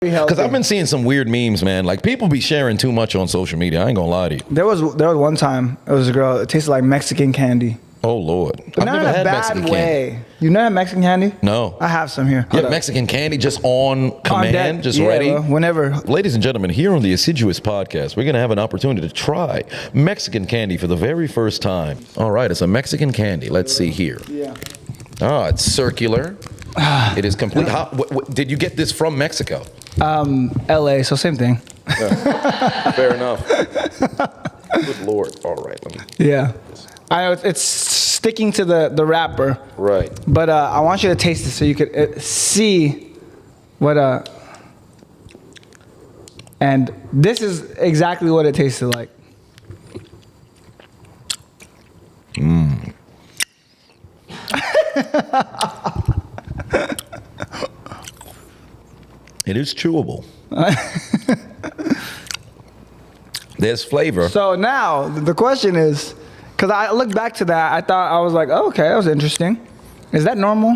Because I've been seeing some weird memes, man. Like, people be sharing too much on social media. I ain't gonna lie to you. There was one time, it was a girl, it tasted like Mexican candy. Oh, Lord. But not in a bad way. You never had Mexican candy? No. I have some here. Yeah, Mexican candy just on command, just ready? Bro, whenever. Ladies and gentlemen, here on the Assiduous podcast, we're going to have an opportunity to try Mexican candy for the very first time. All right, it's a Mexican candy. Let's see here. Yeah. Oh, it's circular. It is complete. Did you get this from Mexico? LA, so same thing. Fair enough. Good Lord. All right, let me. Yeah. I know it's sticking to the wrapper. Right. But I want you to taste it so you could see what and this is exactly what it tasted like. Mmm. It is chewable. There's flavor. So now the question is, because I looked back to that, I thought, I was like, oh, okay, that was interesting. Is that normal?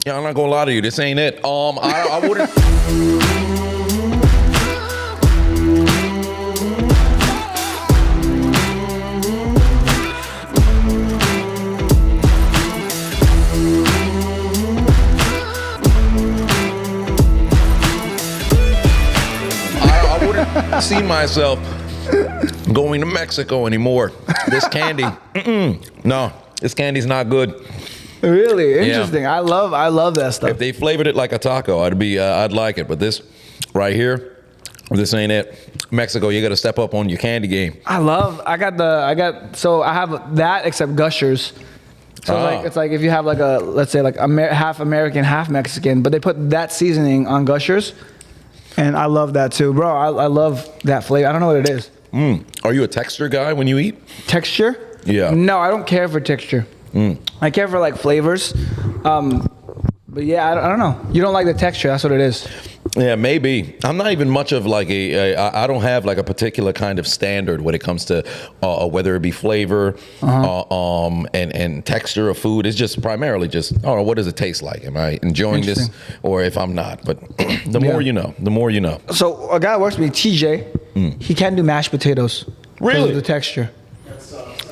Yeah, I'm not gonna lie to you. This ain't it. I wouldn't. I wouldn't see myself going to Mexico anymore. This candy, no, this candy's not good. Really interesting. Yeah. I love that stuff. If they flavored it like a taco, I'd like it. But this right here, this ain't it. Mexico, you got to step up on your candy game. I have that except Gushers. So it's like if you have like a, let's say like half American, half Mexican, but they put that seasoning on Gushers, and I love that too, bro. I love that flavor. I don't know what it is. Are you a texture guy when you eat? Texture? Yeah. No, I don't care for texture. I care for like flavors. But yeah, I don't know. You don't like the texture. That's what it is. Yeah, maybe. I'm not even much of like I don't have like a particular kind of standard when it comes to whether it be flavor and texture of food. It's just primarily just, oh, what does it taste like? Am I enjoying this or if I'm not? But the more you know, the more you know. So a guy that works with me, TJ, he can't do mashed potatoes. Really? Because of the texture.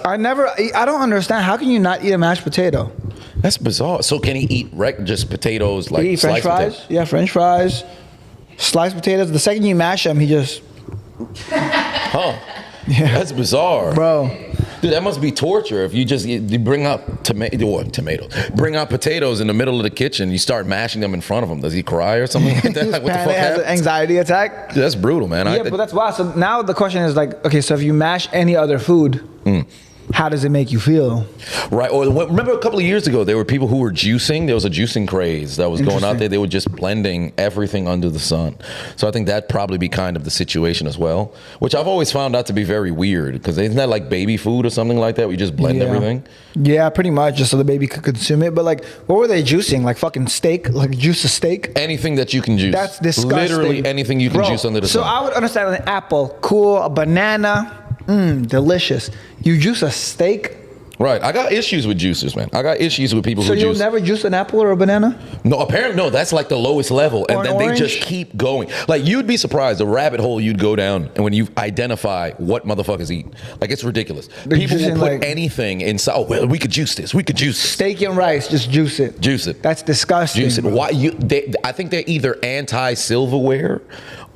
I don't understand. How can you not eat a mashed potato? That's bizarre. So can he eat just potatoes like he French fries? Potatoes? Yeah, French fries, sliced potatoes. The second you mash them, he just. Huh. Yeah. That's bizarre. Bro. Dude, that must be torture if you bring up bring out potatoes in the middle of the kitchen, you start mashing them in front of him. Does he cry or something like that? Like, what the fuck has an anxiety attack? Dude, that's brutal, man. Yeah, but that's why. So now the question is like, okay, so if you mash any other food, how does it make you feel? Right. Or remember a couple of years ago, there were people who were juicing. There was a juicing craze that was going out there. They were just blending everything under the sun. So I think that'd probably be kind of the situation as well, which I've always found out to be very weird because isn't that like baby food or something like that? Where you just blend everything? Yeah, pretty much, just so the baby could consume it. But like, what were they juicing? Like fucking steak? Like juice a steak? Anything that you can juice. That's disgusting. Literally anything you can juice under the sun. So I would understand an apple, cool, a banana, delicious. You juice a steak? Right. I got issues with juicers, man. I got issues with people who juice. So you'll never juice an apple or a banana? No, apparently, no. That's like the lowest level. And then orange? They just keep going. Like, you'd be surprised the rabbit hole you'd go down and when you identify what motherfuckers eat. Like, it's ridiculous. People will put anything inside. Oh, well, we could juice this. We could juice steak and rice. Just juice it. Juice it. That's disgusting. Juice it. Why? I think they're either anti-silverware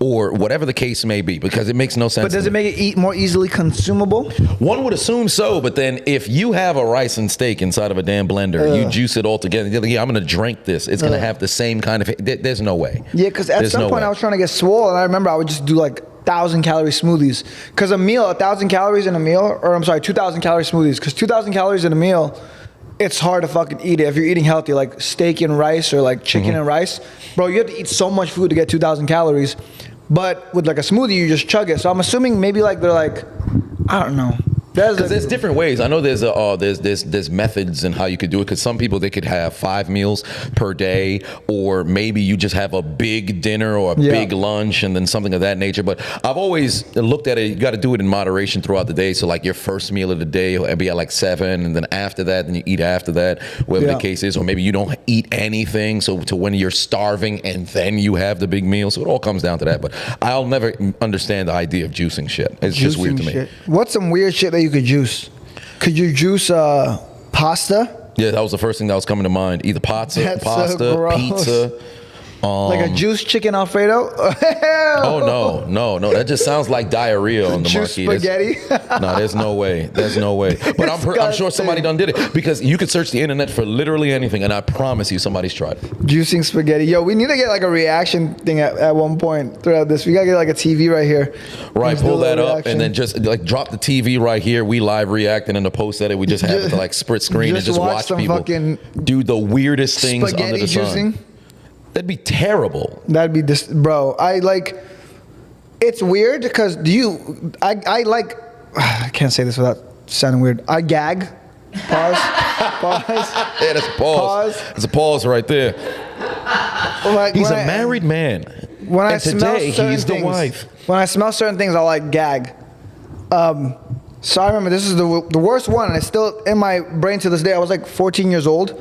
or whatever the case may be, because it makes no sense. But does it make it more easily consumable? One would assume so, but then if you have a rice and steak inside of a damn blender, you juice it all together, you're like, yeah, I'm going to drink this. It's going to have the same kind of, there's no way. Yeah, because at some point I was trying to get swole, and I remember I would just do like 1,000-calorie smoothies. Because a meal, 1,000 calories in a meal, or I'm sorry, 2,000-calorie smoothies, because 2,000 calories in a meal, it's hard to fucking eat it. If you're eating healthy, like steak and rice or like chicken and rice, bro, you have to eat so much food to get 2,000 calories. But with like a smoothie, you just chug it. So I'm assuming maybe like they're like, I don't know. Because there's different ways. I know there's methods in how you could do it. Because some people, they could have 5 meals per day, or maybe you just have a big dinner or a big lunch and then something of that nature. But I've always looked at it, you got to do it in moderation throughout the day. So like your first meal of the day will be at like 7, and then after that, then you eat after that, whatever the case is. Or maybe you don't eat anything, so to when you're starving and then you have the big meal. So it all comes down to that. But I'll never understand the idea of juicing shit. It's just weird to me. What's some weird shit that you could juice? Could you juice pasta? Yeah, that was the first thing that was coming to mind. Either pasta, so pizza. Like a juice chicken Alfredo? Oh, no. That just sounds like diarrhea on the juice marquee. Spaghetti? No, there's no way. But I'm sure somebody done did it, because you could search the internet for literally anything, and I promise you somebody's tried it. Juicing spaghetti. Yo, we need to get like a reaction thing at one point throughout this. We got to get like a TV right here. Right, pull that up and then just like drop the TV right here. We live reacting, in the post edit, we just have it to like split screen and just watch people do the weirdest things under the sun. That'd be terrible. That'd be this, bro. It's weird because I can't say this without sounding weird. I gag. Pause. Yeah, that's a pause. There's a pause right there. He's a married man. When I smell certain he's the things, wife. When I smell certain things, I like gag. So I remember this is the worst one, and it's still in my brain to this day. I was like 14 years old.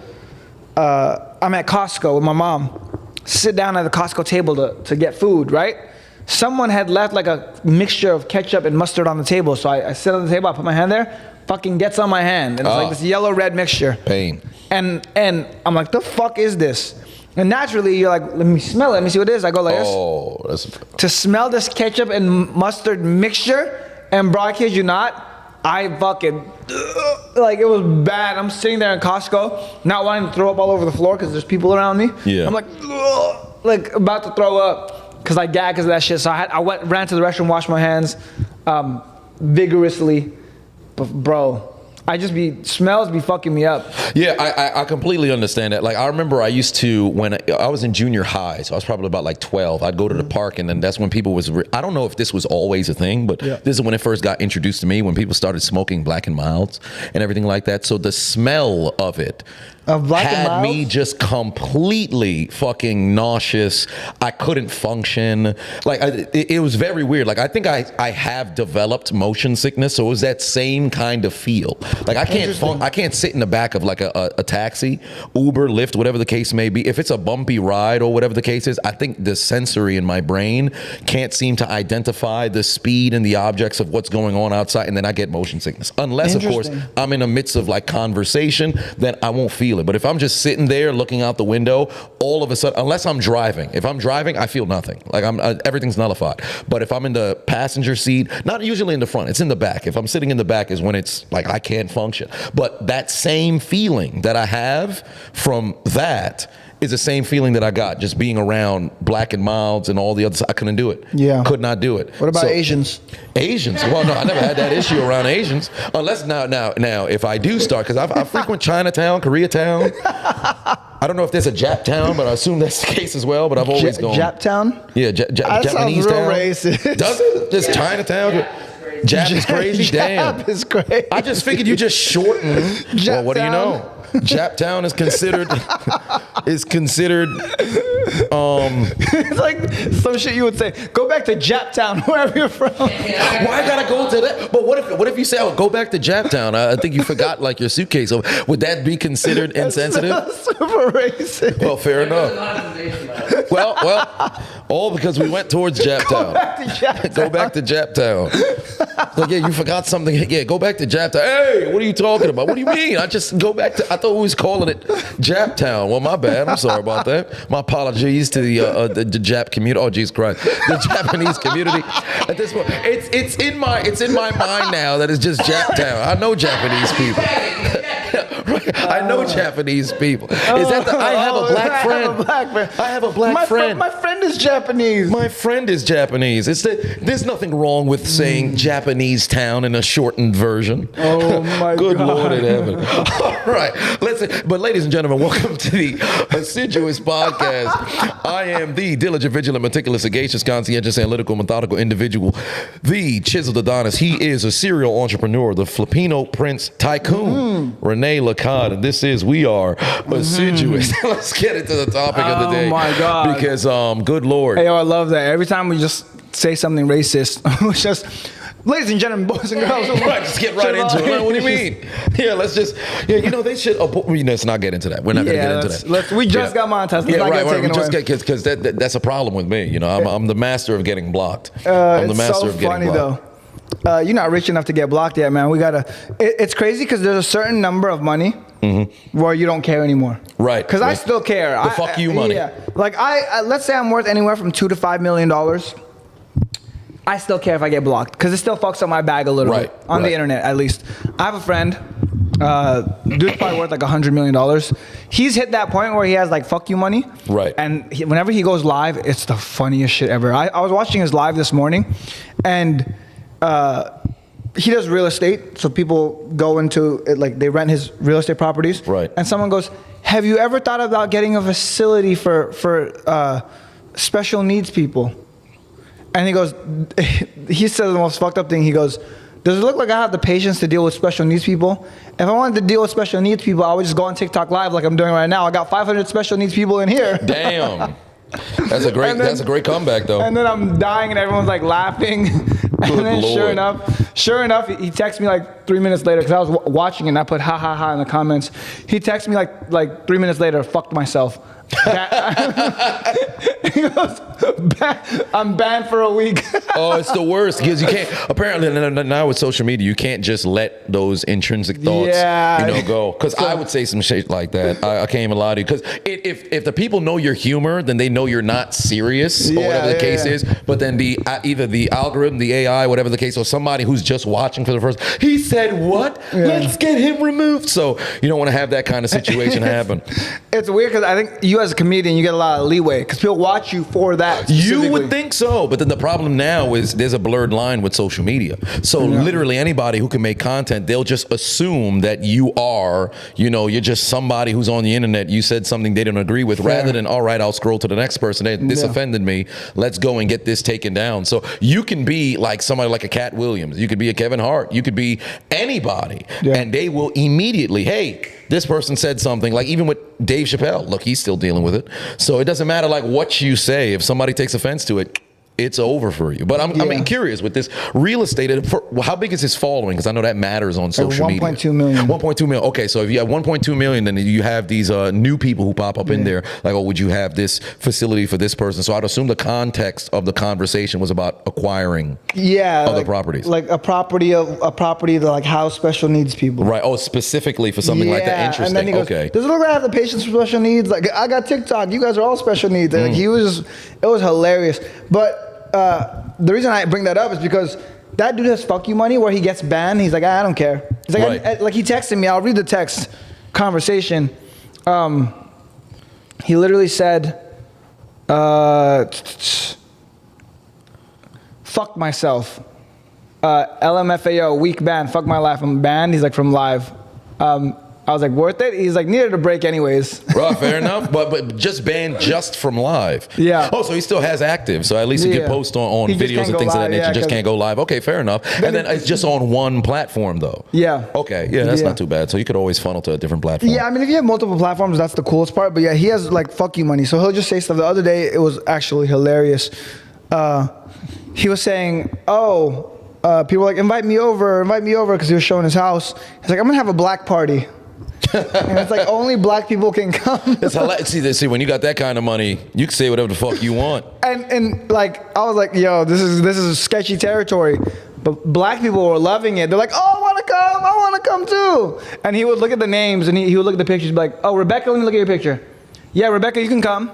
I'm at Costco with my mom. Sit down at the Costco table to get food, right? Someone had left like a mixture of ketchup and mustard on the table. So I sit on the table, I put my hand there, fucking gets on my hand. And it's like this yellow-red mixture. Pain. And I'm like, the fuck is this? And naturally, you're like, let me smell it. Let me see what it is. I go like this. To smell this ketchup and mustard mixture, and bro, I kid you not, I fucking, like, it was bad. I'm sitting there in Costco, not wanting to throw up all over the floor because there's people around me. Yeah. I'm like about to throw up because I gagged because of that shit. So I ran to the restroom, washed my hands vigorously. But bro, smells be fucking me up. Yeah, I completely understand that. Like, I remember I used to, when I was in junior high, so I was probably about like 12, I'd go to the park, and then that's when people I don't know if this was always a thing, but this is when it first got introduced to me, when people started smoking Black and Milds and everything like that. So the smell of it had me just completely fucking nauseous. I couldn't function. Like, it was very weird. Like, I think I have developed motion sickness, so it was that same kind of feel. Like, I can't sit in the back of like a taxi, Uber, Lyft, whatever the case may be. If it's a bumpy ride or whatever the case is, I think the sensory in my brain can't seem to identify the speed and the objects of what's going on outside, and then I get motion sickness. Unless, of course, I'm in the midst of like conversation, then I won't feel it. But if I'm just sitting there looking out the window, all of a sudden, unless I'm driving, if I'm driving, I feel nothing. Like, everything's nullified. But if I'm in the passenger seat, not usually in the front, it's in the back. If I'm sitting in the back is when it's like I can't function. But that same feeling that I have from that is the same feeling that I got just being around Black and Milds and all the others. I couldn't do it. Yeah. Could not do it. What about Asians? Asians? Well, no, I never had that issue around Asians. Unless now, if I do start, because I frequent Chinatown, Koreatown. I don't know if there's a Jap town, but I assume that's the case as well. But I've always gone. Jap town? Yeah, Japanese town. Racist. Does it? Just Chinatown? Jap is crazy? Damn. Jap is crazy. I just figured you just shorten. Well, what do you know? Japtown is considered it's like some shit you would say, go back to Japtown, wherever you're from. Why I gotta go to that? But what if you say, oh, go back to Japtown? I think you forgot like your suitcase. So would that be considered insensitive? Super racist. Well, fair enough. Well, all because we went towards Japtown. Go back to Japtown. Like, yeah, you forgot something. Yeah, go back to Japtown. Hey, what are you talking about? What do you mean? I just go back to, I thought we was calling it Japtown. Well, my bad. I'm sorry about that. My apologies to the Jap community. Oh, Jesus Christ. The Japanese community. At this point, it's in my mind now that it's just Japtown. I know Japanese people. I know Japanese people. Is that I have a black friend. I have a black friend. My friend is Japanese. My friend is Japanese. There's nothing wrong with saying Japanese town in a shortened version. Oh my Good God. Lord in heaven. All right. But ladies and gentlemen, welcome to the Assiduous podcast. I am the diligent, vigilant, meticulous, sagacious, conscientious, analytical, methodical individual, the chiseled Adonis. He is a serial entrepreneur, the Filipino Prince Tycoon, Rene Lacan. And we are Assiduous. Let's get into the topic of the day. Oh my God. Because, good Lord. Hey, yo, I love that. Every time we just say something racist, it's just, ladies and gentlemen, boys and girls. Right, just get right into it. What do you mean? Yeah, let's just, they should, let's not get into that. We're not going to get into that. We just got monetized. Let's not get taken away. Because that's a problem with me. I'm the master of getting blocked. I'm the master of getting blocked. Though. You're not rich enough to get blocked yet, man. It's crazy because there's a certain number of money where you don't care anymore. Right. Because I still care. The fuck you money. Yeah. Like let's say I'm worth anywhere from $2 to $5 million. I still care if I get blocked because it still fucks up my bag a little bit on the internet, at least. I have a friend, dude's probably worth like $100 million. He's hit that point where he has like fuck you money. Right. And whenever he goes live, it's the funniest shit ever. I was watching his live this morning, and he does real estate. So people go into it, like they rent his real estate properties. Right. And someone goes, have you ever thought about getting a facility for special needs people? And he says the most fucked up thing. He goes, does it look like I have the patience to deal with special needs people? If I wanted to deal with special needs people, I would just go on TikTok live like I'm doing right now. I got 500 special needs people in here. Damn. That's a great comeback though. And then I'm dying and everyone's like laughing. And then Lord. sure enough, he texts me like 3 minutes later, because I was watching it and I put ha ha ha in the comments. He texts me like 3 minutes later, fucked myself. He goes, I'm banned for a week. Oh, it's the worst because you can't. Apparently, now with social media, you can't just let those intrinsic thoughts, go. Because I would say some shit like that. I can't even lie to you. Because if the people know your humor, then they know you're not serious or whatever the case is. But then either the algorithm, the AI, whatever the case, or somebody who's just watching for the first, he said what? Yeah. Let's get him removed. So you don't want to have that kind of situation happen. It's weird because I think you as a comedian, you get a lot of leeway because people watch you for that. You would think so, but then the problem now is there's a blurred line with social media. So literally anybody who can make content, they'll just assume that you are, you're just somebody who's on the internet. You said something they don't agree with, rather than, all right, I'll scroll to the next person. This offended me. Let's go and get this taken down. So you can be like somebody like a Cat Williams. You could be a Kevin Hart. You could be anybody. Yeah. And they will immediately, hey, this person said something, like even with Dave Chappelle. Look, he's still dealing with it. So it doesn't matter like what you say. If somebody takes offense to it, it's over for you. But I'm curious with this real estate. How big is his following? Because I know that matters on social media. 1.2 million. 1.2 million. Okay, so if you have 1.2 million, then you have these new people who pop up in there. Like, oh, would you have this facility for this person? So I'd assume the context of the conversation was about acquiring other properties. Like a property to like house special needs people. Right. Oh, specifically for something like that. Interesting. And then he goes, does it look like I have the patience for special needs? Like, I got TikTok. You guys are all special needs. And like, it was hilarious. But the reason I bring that up is because that dude has fuck you money where he gets banned. He's like, I don't care. He's like, like he texted me. I'll read the text conversation. He literally said, fuck myself. LMFAO, weak ban, fuck my life. I'm banned. He's like, from live. I was like, worth it? He's like, needed a break anyways. Right, fair enough. But just banned just from live. Yeah. Oh, so he still has active. So at least he can post on videos and things of that nature. Just can't go live. Okay, fair enough. And then it's just on one platform though. Yeah. Okay. Yeah, that's not too bad. So you could always funnel to a different platform. Yeah, I mean, if you have multiple platforms, that's the coolest part. But yeah, he has like fuck you money. So he'll just say stuff. The other day, it was actually hilarious. He was saying, people were like, invite me over, because he was showing his house. He's like, I'm gonna have a black party. And it's like only black people can come. It's hilarious. See, when you got that kind of money, you can say whatever the fuck you want. And like I was like, yo, this is sketchy territory. But black people were loving it. They're like, oh, I want to come too. And he would look at the names and he would look at the pictures, and be like, oh, Rebecca, let me look at your picture. Yeah, Rebecca, you can come.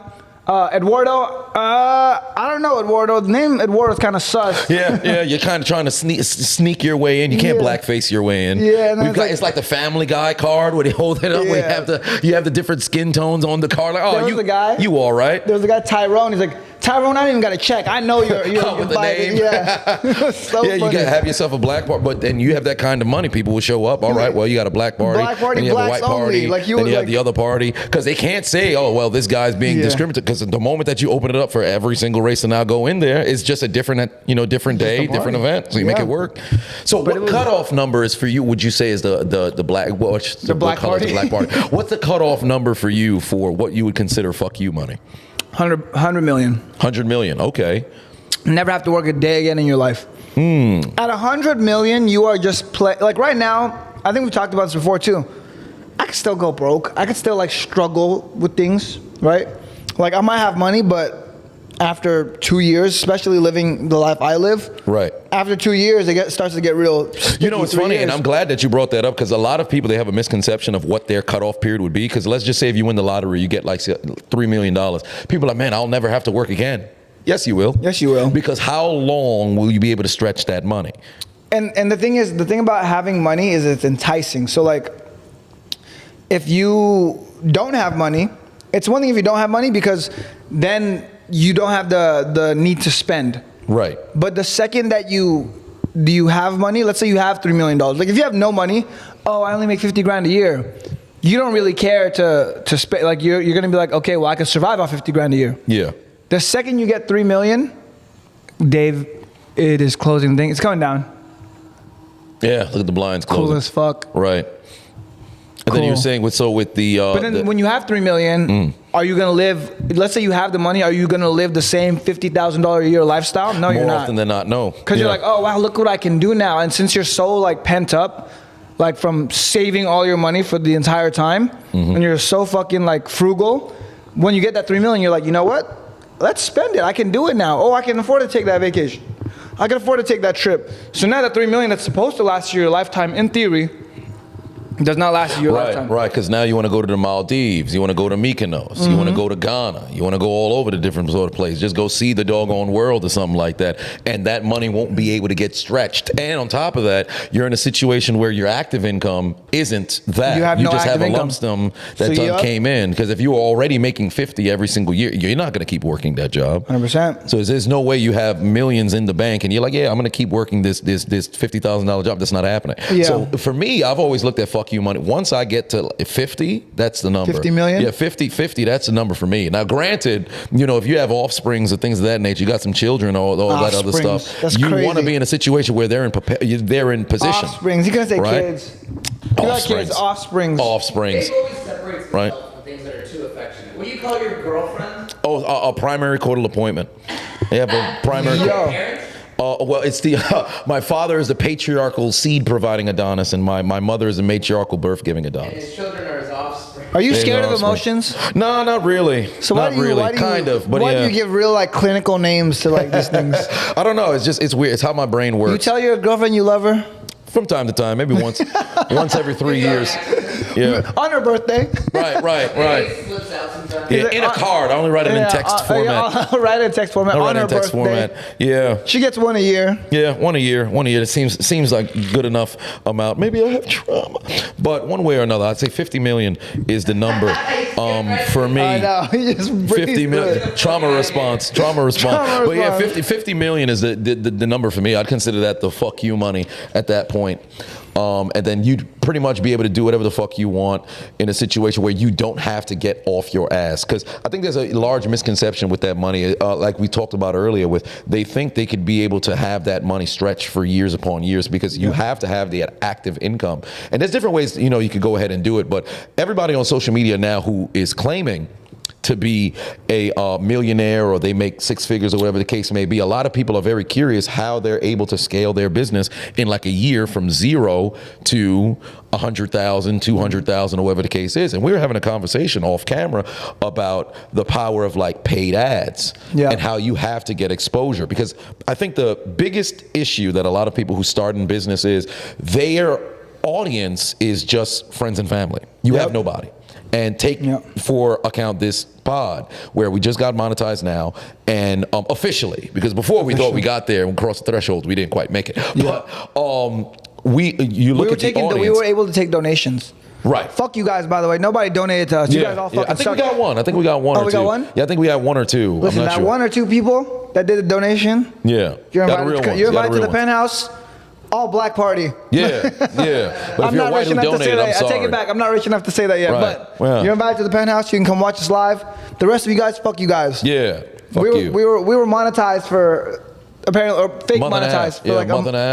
Eduardo, I don't know. know Eduardo. The name Eduardo is kind of sus. Yeah, you're kind of trying to sneak your way in. You can't blackface your way in. Yeah, and it's like the Family Guy card where they hold it up. Where you have the different skin tones on the card. Like, oh, there was a guy. You all right? There was a guy, Tyrone. He's like, Tyrone, I don't even got to check. I know you're with the name. Yeah. So yeah, you gotta have yourself a black party, but then you have that kind of money, people will show up. All right, well, you got a black party, then you have a white party, like then you have the other party, because they can't say, oh, well, this guy's being discriminatory, because the moment that you open it up for every single race to now go in there, it's just a different day, different event, so you make it work. So what cutoff number is for you, would you say is the black, the black party? The black party. What's the cutoff number for you for what you would consider fuck you money? 100 million. 100 million, okay. Never have to work a day again in your life. At 100 million, you are just like right now, I think we talked about this before too. I could still go broke. I could still like struggle with things, right? Like I might have money, but after 2 years, especially living the life I live, right? After 2 years, it starts to get real. You know, it's funny, and I'm glad that you brought that up, because a lot of people, they have a misconception of what their cutoff period would be. Because let's just say if you win the lottery, you get like $3 million. People are like, man, I'll never have to work again. Yes, you will. Yes, you will. Because how long will you be able to stretch that money? And the thing about having money is it's enticing. So like, if you don't have money, it's one thing if you don't have money, because then you don't have the need to spend. Right. But the second that you have money, let's say you have $3 million. Like if you have no money, oh, I only make 50 grand a year. You don't really care to spend. Like you're gonna be like, okay, well I can survive on 50 grand a year. Yeah. The second you get 3 million, Dave, it is closing thing. It's coming down. Yeah, look at the blinds closing. Cool as fuck. Right. And then you're saying with the but then when you have 3 million, are you gonna live? Let's say you have the money. Are you gonna live the same $50,000 a year lifestyle? No, you're not. More often than not, no. Because you're like, oh wow, look what I can do now. And since you're so like pent up, like from saving all your money for the entire time, and you're so fucking like frugal, when you get that 3 million, you're like, you know what? Let's spend it. I can do it now. Oh, I can afford to take that vacation. I can afford to take that trip. So now that 3 million that's supposed to last you your lifetime, in theory, does not last you your lifetime. Right, because now you want to go to the Maldives, you want to go to Mykonos, you want to go to Ghana, you want to go all over the different sort of places. Just go see the doggone world or something like that. And that money won't be able to get stretched. And on top of that, you're in a situation where your active income isn't that. You just have a lump sum that came in. Because if you were already making 50 every single year, you're not going to keep working that job. 100%. So there's no way you have millions in the bank and you're like, yeah, I'm going to keep working this $50,000 job. That's not happening. Yeah. So for me, I've always looked at fuck you money. Once I get to 50, that's the number. 50 million? Yeah, 50, that's the number for me. Now, granted, if you have offsprings or things of that nature, you got some children, all that other stuff. That's you crazy. want to be in a situation where they're in position. Offsprings. You're going to say right? kids. You got kids, offsprings. Offsprings. Dave always separates himself from things that are too affectionate. What do you call your girlfriend? Oh, a primary coital appointment. They have a primary. Well, it's my father is the patriarchal seed-providing Adonis, and my mother is the matriarchal birth-giving Adonis. And his children are his offspring. Are you scared of emotions? No, not really. So why do you give real like clinical names to like these things? I don't know. It's weird. It's how my brain works. You tell your girlfriend you love her? From time to time, maybe once every 3 years. Yeah. On her birthday. Right. Yeah, in a card. I only write it in text format. I'll write it in text format. On her birthday. Format. Yeah. She gets one a year. Yeah, one a year. It seems like good enough amount. Maybe I have trauma, but one way or another, I'd say 50 million is the number. For me, I know. He just 50 million trauma response. But yeah, 50 million is the number for me. I'd consider that the fuck you money at that point. And then you'd pretty much be able to do whatever the fuck you want in a situation where you don't have to get off your ass. Because I think there's a large misconception with that money, like we talked about earlier, they think they could be able to have that money stretch for years upon years, because you have to have the active income. And there's different ways, you could go ahead and do it. But everybody on social media now who is claiming to be a millionaire, or they make six figures, or whatever the case may be, a lot of people are very curious how they're able to scale their business in like a year from 0 to 100,000, 200,000, or whatever the case is. And we were having a conversation off camera about the power of like paid ads and how you have to get exposure. Because I think the biggest issue that a lot of people who start in business is their audience is just friends and family. You have nobody. and take for account this pod where we just got monetized now, and officially, because before we thought we got there and crossed the threshold, we didn't quite make it. But you look at the audience. We were able to take donations. Right. Fuck you guys, by the way. Nobody donated to us. You guys all fucking I think we got one. I think we got one or two. We got one? Yeah, I think we got one or two. Listen, I'm not that sure. one or two people that did a donation. Yeah. You're invited to the penthouse. All black party. Yeah, yeah. But if you're white who donated, I'm sorry. I take it back. I'm not rich enough to say that yet. Right. But you're invited to the penthouse. You can come watch us live. The rest of you guys, fuck you guys. Yeah. Fuck you. We were monetized for apparently, or fake monetized for like a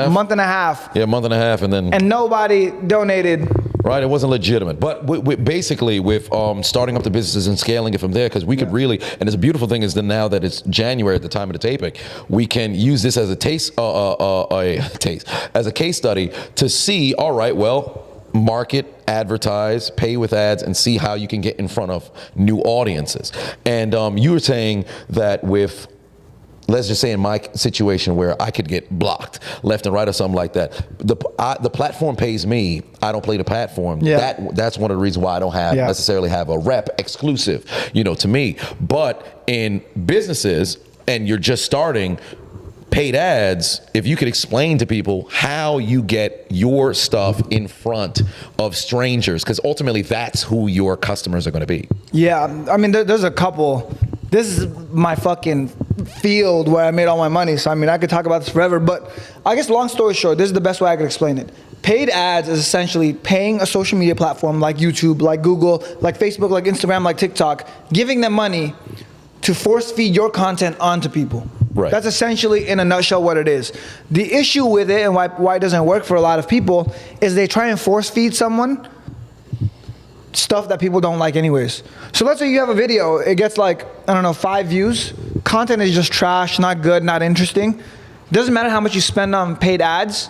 month and a half. Yeah, a month and a half, and then. And nobody donated. Right, it wasn't legitimate. But basically, with starting up the businesses and scaling it from there, because we could really, and it's a beautiful thing is that now that it's January at the time of the taping, we can use this as a as a case study to see, all right, well, market, advertise, pay with ads, and see how you can get in front of new audiences. And you were saying that with, let's just say in my situation where I could get blocked left and right or something like that. The platform pays me. I don't play the platform. Yeah. That's one of the reasons why I don't have necessarily have a rep exclusive, to me. But in businesses, and you're just starting, paid ads, if you could explain to people how you get your stuff in front of strangers, because ultimately that's who your customers are going to be. Yeah, I mean, there's a couple. This is my fucking field where I made all my money. So, I mean, I could talk about this forever. But I guess long story short, this is the best way I could explain it. Paid ads is essentially paying a social media platform like YouTube, like Google, like Facebook, like Instagram, like TikTok, giving them money to force feed your content onto people. Right. That's essentially, in a nutshell, what it is. The issue with it and why it doesn't work for a lot of people is they try and force feed someone stuff that people don't like anyways. So let's say you have a video, it gets like, I don't know, 5 views. Content is just trash, not good, not interesting. Doesn't matter how much you spend on paid ads,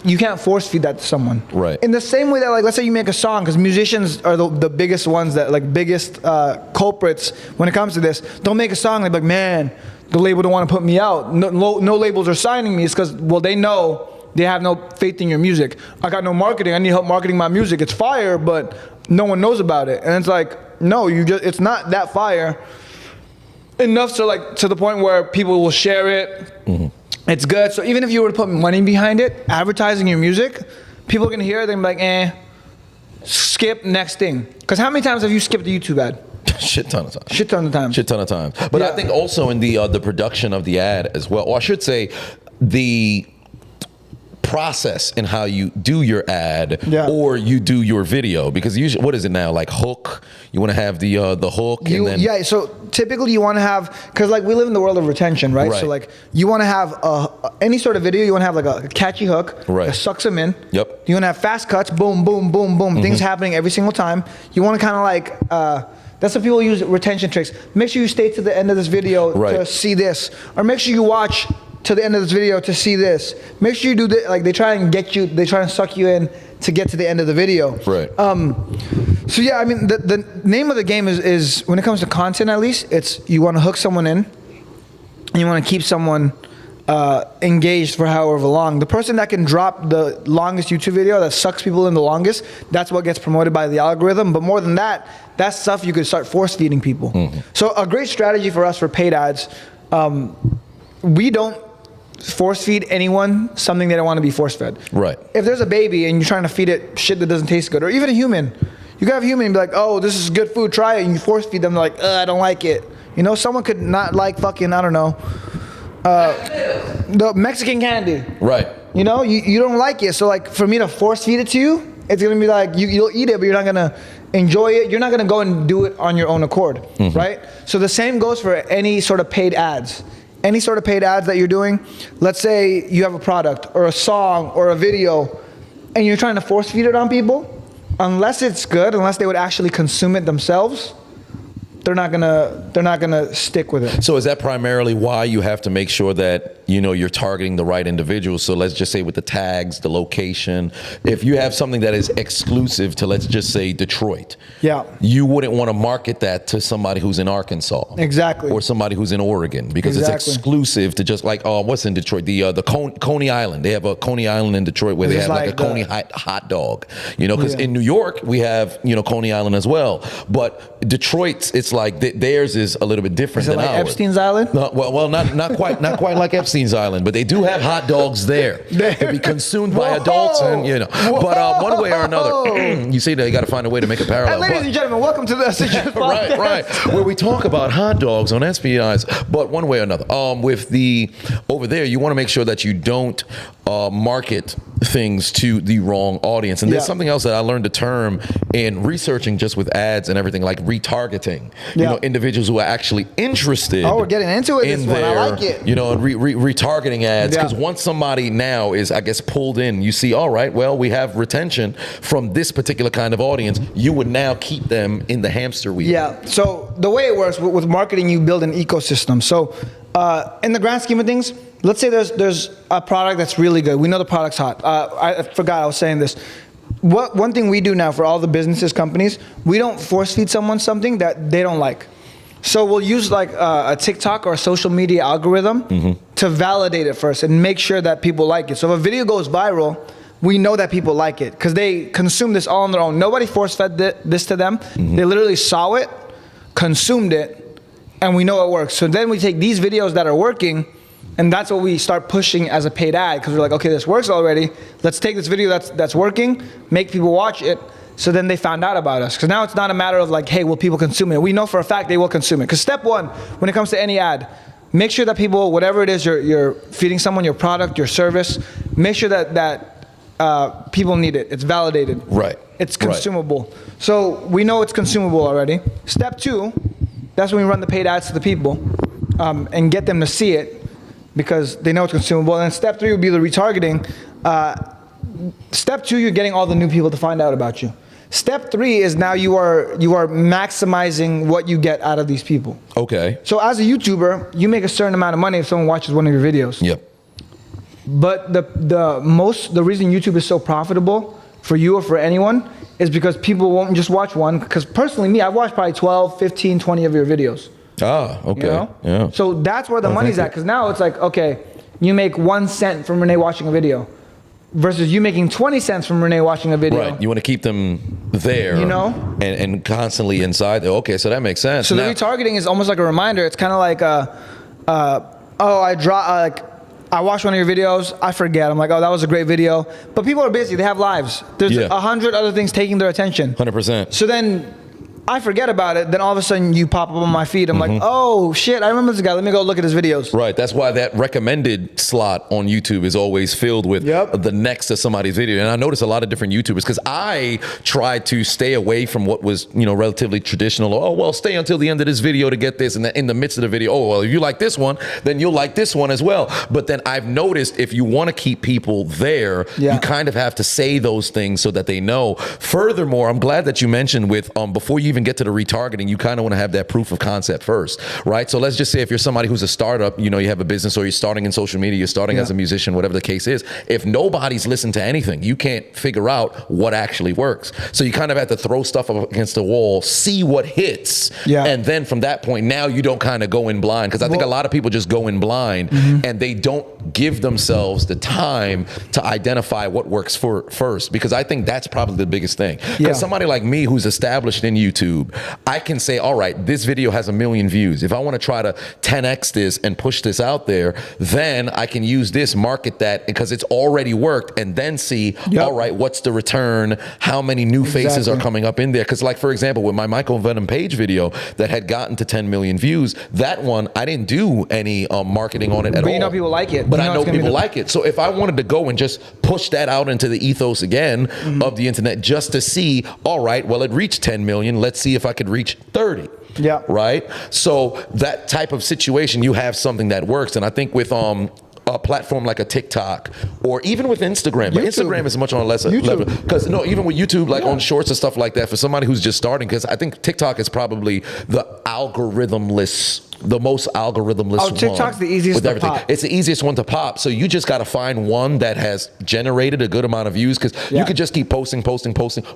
you can't force feed that to someone. Right. In the same way that, like, let's say you make a song, because musicians are the biggest ones that, like, biggest culprits when it comes to this. Don't make a song, they're like, man, the label don't want to put me out. No labels are signing me. It's because, well, they know they have no faith in your music. I got no marketing. I need help marketing my music. It's fire, but no one knows about it. And it's like, no, it's not that fire enough to the point where people will share it. Mm-hmm. It's good. So even if you were to put money behind it, advertising your music, people can hear it and be like, skip, next thing. Because how many times have you skipped a YouTube ad? Shit ton of times. Shit ton of times. But I think also in the production of the ad as well, or I should say the process in how you do your ad or you do your video, because usually, what is it now, like hook? You want to have the hook, and then so typically you want to have, because like we live in the world of retention, right? So like you want to have any sort of video, you want to have like a catchy hook that sucks them in. Yep. You want to have fast cuts, boom, boom, boom, boom, things happening every single time. You want to kind of like that's what people use retention tricks. Make sure you stay to the end of this video to see this, or make sure you watch to the end of this video to see this. Make sure you do this. Like they try and suck you in to get to the end of the video. Right. So yeah, I mean, the name of the game is when it comes to content, at least, it's you want to hook someone in, and you want to keep someone engaged for however long. The person that can drop the longest YouTube video that sucks people in the longest, that's what gets promoted by the algorithm. But more than that, that's stuff you could start force feeding people. Mm-hmm. So a great strategy for us for paid ads, we don't force feed anyone something they don't want to be force fed. Right. If there's a baby and you're trying to feed it shit that doesn't taste good, or even a human, you can have a human and be like, oh, this is good food, try it, and you force feed them, they're like, I don't like it. You know, someone could not like fucking, I don't know, the Mexican candy. Right. You know, you don't like it. So like for me to force feed it to you, it's gonna be like you'll eat it, but you're not gonna enjoy it. You're not gonna go and do it on your own accord, right? So the same goes for any sort of paid ads. Any sort of paid ads that you're doing, let's say you have a product or a song or a video and you're trying to force feed it on people, unless it's good, unless they would actually consume it themselves, they're not gonna stick with it. So is that primarily why you have to make sure that you're targeting the right individuals. So let's just say with the tags, the location, if you have something that is exclusive to, let's just say, Detroit, you wouldn't want to market that to somebody who's in Arkansas. Exactly. Or somebody who's in Oregon, because it's exclusive to just like, what's in Detroit? The Coney Island. They have a Coney Island in Detroit where they have like a Coney hot dog, because in New York we have, Coney Island as well. But Detroit's, it's like theirs is a little bit different than like ours. Epstein's Island? No, well, not quite like Epstein's Island, but they do have hot dogs there to be consumed by adults, and But one way or another, you see, they got to find a way to make a parallel. Ladies and gentlemen, welcome to the Assiduous podcast. Right, where we talk about hot dogs on SPIs, but one way or another. With the over there, you want to make sure that you don't market things to the wrong audience. And there's something else that I learned a term in researching just with ads and everything, like retargeting. Individuals who are actually interested. Oh, we're getting into it. This one, I like it. Retargeting ads, because once somebody now is, I guess, pulled in, you see, all right, well, we have retention from this particular kind of audience. You would now keep them in the hamster wheel. Yeah. So the way it works with marketing, you build an ecosystem. So in the grand scheme of things, let's say there's a product that's really good. We know the product's hot. I forgot I was saying this. One thing we do now for all the businesses, companies, we don't force feed someone something that they don't like. So we'll use like a TikTok or a social media algorithm to validate it first and make sure that people like it. So if a video goes viral, we know that people like it because they consume this all on their own. Nobody force-fed this to them. They literally saw it, consumed it, and we know it works. So then we take these videos that are working, and that's what we start pushing as a paid ad, because we're like, okay, this works already. Let's take this video that's working, make people watch it, so then they found out about us. Because now it's not a matter of like, hey, will people consume it? We know for a fact they will consume it. Because step one, when it comes to any ad, make sure that people, whatever it is you're feeding someone, your product, your service, make sure that people need it. It's validated. Right. It's consumable. So we know it's consumable already. Step two, that's when we run the paid ads to the people and get them to see it, because they know it's consumable. And then step three would be the retargeting. Step two, you're getting all the new people to find out about you. Step three is now you are maximizing what you get out of these people. Okay. So as a YouTuber, you make a certain amount of money if someone watches one of your videos. Yep. But the reason YouTube is so profitable for you or for anyone is because people won't just watch one. Because personally, me, I've watched probably 12, 15, 20 of your videos. Ah, okay. Yeah. So that's where the money's at, because now it's like, okay, you make 1 cent from Renee watching a video versus you making 20 cents from Renee watching a video. Right. You want to keep them there, and constantly inside there. Okay, so that makes sense. So the retargeting is almost like a reminder. It's kind of like, I watched one of your videos, I forget. I'm like, oh, that was a great video. But people are busy, they have lives. There's 100 other things taking their attention. 100%. So then I forget about it, then all of a sudden you pop up on my feed. I'm like, oh shit, I remember this guy. Let me go look at his videos. Right. That's why that recommended slot on YouTube is always filled with the next to somebody's video. And I notice a lot of different YouTubers, because I tried to stay away from what was, relatively traditional. Oh, well, stay until the end of this video to get this. And then in the midst of the video, oh, well, if you like this one, then you'll like this one as well. But then I've noticed if you want to keep people there, you kind of have to say those things so that they know. Furthermore, I'm glad that you mentioned with, before you even get to the retargeting, you kind of want to have that proof of concept first, right? So let's just say if you're somebody who's a startup, you have a business, or you're starting in social media, you're starting as a musician, whatever the case is. If nobody's listened to anything, you can't figure out what actually works. So you kind of have to throw stuff up against the wall, see what hits, and then from that point, now you don't kind of go in blind, because I think a lot of people just go in blind and they don't give themselves the time to identify what works first, because I think that's probably the biggest thing. Because somebody like me who's established in YouTube, I can say, all right, this video has 1 million views. If I want to try to 10x this and push this out there, then I can use this, market that, because it's already worked, and then see, all right, what's the return? How many new faces are coming up in there? Because like, for example, with my Michael Venom Page video that had gotten to 10 million views, that one, I didn't do any marketing on it at all. But you know people like it. But I know people like it. So if I wanted to go and just push that out into the ethos again of the internet, just to see, all right, well, it reached 10 million. Let's see if I could reach 30. Yeah. Right. So that type of situation, you have something that works. And I think with a platform like a TikTok, or even with Instagram, but Instagram is much on a lesser level. Because even with YouTube, like on shorts and stuff like that, for somebody who's just starting, because I think TikTok is probably the algorithmless the most algorithmless one. TikTok's the easiest with to everything. pop. It's the easiest one to pop. So you just got to find one that has generated a good amount of views, because you could just keep posting.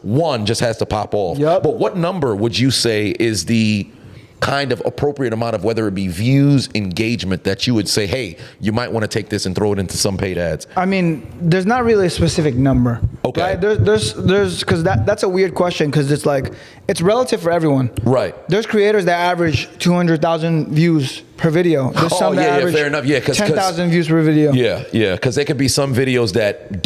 One just has to pop off. Yep. But what number would you say is the kind of appropriate amount of, whether it be views, engagement, that you would say, hey, you might want to take this and throw it into some paid ads? I mean, there's not really a specific number. Okay. Right? There's because that's a weird question, because it's like, it's relative for everyone. Right. There's creators that average 200,000 views per video. There's some that average fair enough. Yeah, 10,000 views per video. Yeah, because there could be some videos that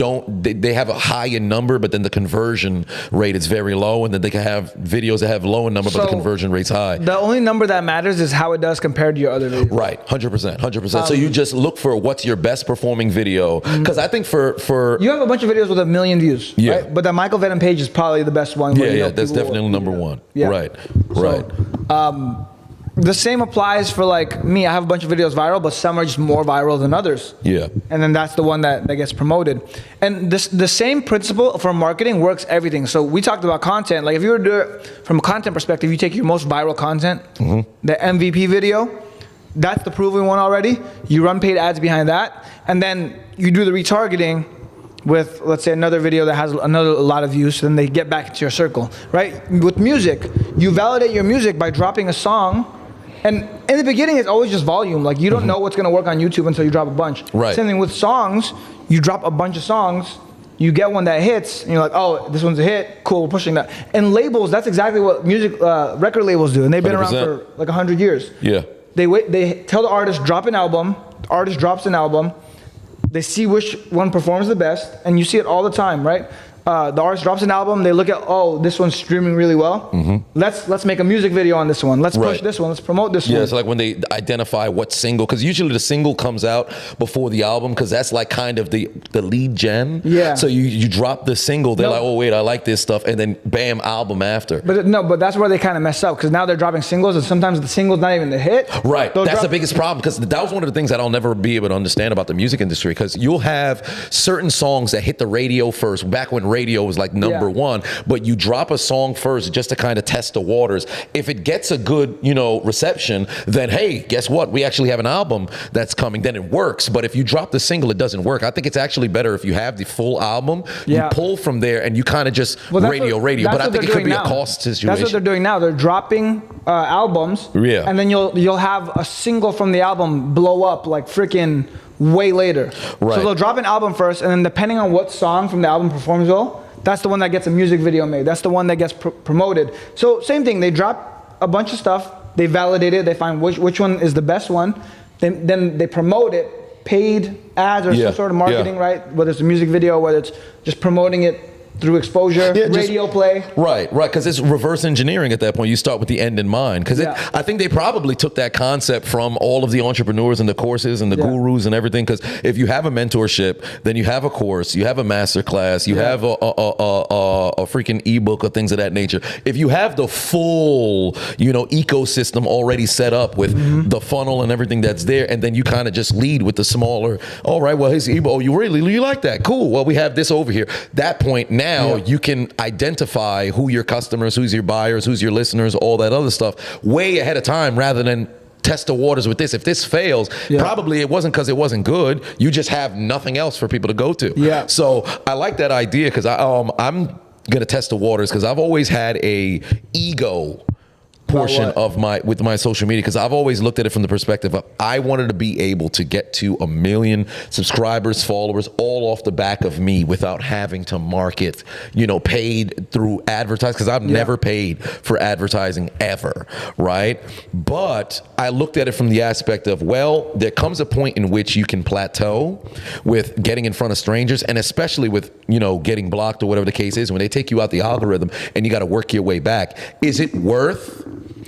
they have a high in number, but then the conversion rate is very low, and then they can have videos that have low in number, but the conversion rate's high. The only number that matters is how it does compared to your other videos. Right, 100%. So you just look for what's your best performing video, because I think for you have a bunch of videos with 1 million views, Yeah. right? But that Michael Venom page is probably the best one. where, that's people definitely number one. Yeah. Right. The same applies for like me. I have a bunch of videos viral, but some are just more viral than others. Yeah. And then that's the one that gets promoted. And the same principle for marketing works everything. So we talked about content. Like if you were to do it from a content perspective, you take your most viral content, the MVP video, that's the proven one already. You run paid ads behind that, and then you do the retargeting with, let's say, another video that has a lot of views, then they get back into your circle, right? With music, you validate your music by dropping a song, and in the beginning, it's always just volume. Like, you don't know what's gonna work on YouTube until you drop a bunch. Right. Same thing with songs, you drop a bunch of songs, you get one that hits, and you're like, oh, this one's a hit, cool, we're pushing that. And labels, that's exactly what record labels do, and they've been 100%. around for like 100 years. Yeah. They tell the artist, drop an album, the artist drops an album, they see which one performs the best, and you see it all the time, right? The artist drops an album, they look at, oh, this one's streaming really well. Let's make a music video on this one. Let's push this one. Let's promote this one. Yeah, it's like when they identify what single, because usually the single comes out before the album, because that's like kind of the lead gen. Yeah. So you drop the single, they're like, oh wait, I like this stuff, and then bam, album after. But that's where they kind of mess up, because now they're dropping singles, and sometimes the single's not even the hit. Right, that's the biggest problem, because that was one of the things that I'll never be able to understand about the music industry, because you'll have certain songs that hit the radio first, back when radio was like number one, but you drop a song first just to kind of test the waters. If it gets a good, reception, then hey, guess what? We actually have an album that's coming, then it works. But if you drop the single, it doesn't work. I think it's actually better if you have the full album, you pull from there, and you kind of just radio. But I think it could be a cost situation. That's what they're doing now. They're dropping albums, and then you'll have a single from the album blow up like freaking way later. Right. So they'll drop an album first, and then depending on what song from the album performs well, that's the one that gets a music video made. That's the one that gets promoted. So same thing, they drop a bunch of stuff, they validate it, they find which one is the best one, then they promote it, paid ads or some sort of marketing, right? Whether it's a music video, whether it's just promoting it through exposure, radio play. Right, because it's reverse engineering at that point. You start with the end in mind. Because I think they probably took that concept from all of the entrepreneurs and the courses and the gurus and everything. Because if you have a mentorship, then you have a course, you have a master class, you have a freaking ebook or things of that nature. If you have the full, ecosystem already set up with the funnel and everything that's there, and then you kind of just lead with the smaller, all right, well, his ebook, oh, you like that? Cool. Well, we have this over here. That point now, you can identify who your customers, who's your buyers, who's your listeners, all that other stuff way ahead of time, rather than test the waters with this. If this fails, probably it wasn't because it wasn't good. You just have nothing else for people to go to. Yeah. So I like that idea, because I'm gonna test the waters, because I've always had a ego portion of my social media, because I've always looked at it from the perspective of I wanted to be able to get to 1 million subscribers, followers, all off the back of me without having to market, paid through advertising, because I've never paid for advertising ever, right? But I looked at it from the aspect of, well, there comes a point in which you can plateau with getting in front of strangers, and especially with, getting blocked or whatever the case is, when they take you out the algorithm and you got to work your way back. Is it worth